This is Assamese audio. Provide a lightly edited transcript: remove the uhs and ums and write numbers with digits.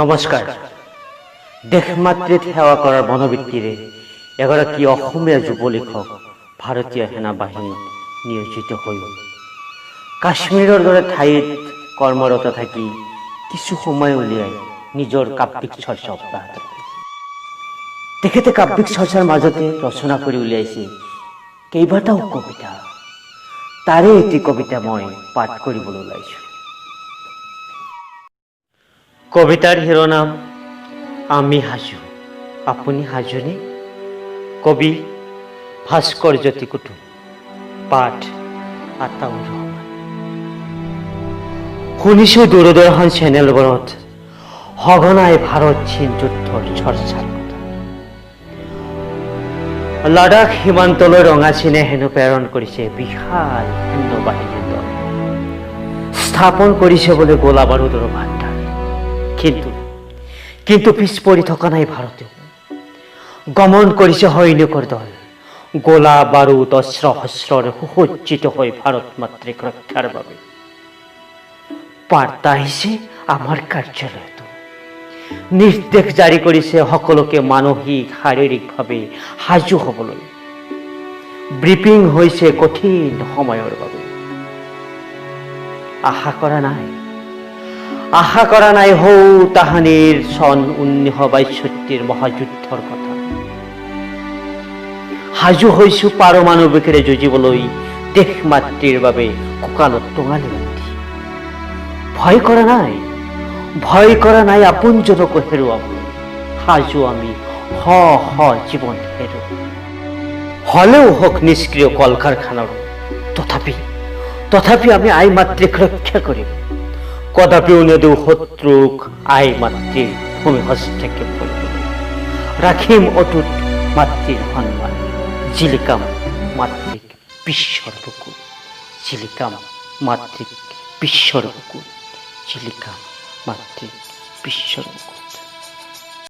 নমস্কাৰ। দেশ মাতৃত সেৱা কৰাৰ মনোবৃত্তিৰে এগৰাকী অসমীয়া যুৱ লেখক ভাৰতীয় সেনা বাহিনীত নিয়োজিত হৈ কাশ্মীৰৰ দৰে ঠাইত কৰ্মৰত থাকি কিছু সময় উলিয়াই নিজৰ কাব্যিক চৰ্চা অব্যাহত ৰাখিছে। তেখেতে কাব্যিক চৰ্চাৰ মাজতে ৰচনা কৰি উলিয়াইছে কেইবাটাও কবিতা। তাৰে এটি কবিতা মই পাঠ কৰিবলৈ ওলাইছোঁ। কবিতাৰ শিৰোনাম আমি সাজু, আপুনি সাজুনে? কবি ভাস্কৰ জ্যোতি কুটুম, পাঠ আতাউৰ ৰহমান। শুনিছোঁ দূৰদৰ্শন চেনেলবোৰত সঘনাই ভাৰত চীন যুদ্ধৰ চৰ্চাৰ কথা। লাডাখ সীমান্তলৈ ৰঙা চীনে হেনো প্ৰেৰণ কৰিছে বিশাল সৈন্য বাহিনীৰ দল, স্থাপন কৰিছে বোলে গোলা বাৰুদৰ ভাণ্ডাৰ। কিন্তু পিছ পৰি থকা নাই ভাৰতেও। গমন কৰিছে সৈনিকৰ দল, গোলা বাৰুদ অস্ত্ৰ শস্ত্ৰৰ সুসজ্জিত হৈ ভাৰত মাতৃক ৰক্ষাৰ বাবে। বাৰ্তা আহিছে আমাৰ কাৰ্যালয়তো, নিৰ্দেশ জাৰি কৰিছে সকলোকে মানসিক শাৰীৰিকভাৱে সাজু হ'বলৈ। ব্ৰিফিং হৈছে কঠিন সময়ৰ বাবে। আশা কৰা নাই হৌ তাহানিৰ চন 1962 মহাযুদ্ধৰ কথা। সাজু হৈছো পাৰমাণৱিকেৰে যুঁজিবলৈ দেশ মাতৃৰ বাবে কঁকালত টঙালি বান্ধি। ভয় কৰা নাই আপোনজনকো হেৰুৱাবলৈ। সাজু আমি জীৱন হেৰু হলেও হওক নিষ্ক্ৰিয় কল কাৰখানাৰো। তথাপি আমি আই মাতৃক ৰক্ষা কৰিম। কদাপিও নেদো শত্ৰুক আই মাতৃৰ ভূমি হস্তক্ষেপ কৰিবলৈ। ৰাখিম অটুট মাতৃৰ সন্মান, জিলিকাম মাতৃক বিশ্বৰ বুকু, জিলিকাম মাতৃক বিশ্বৰ বুকু, জিলিকাম মাতৃক বিশ্বৰ বুকু।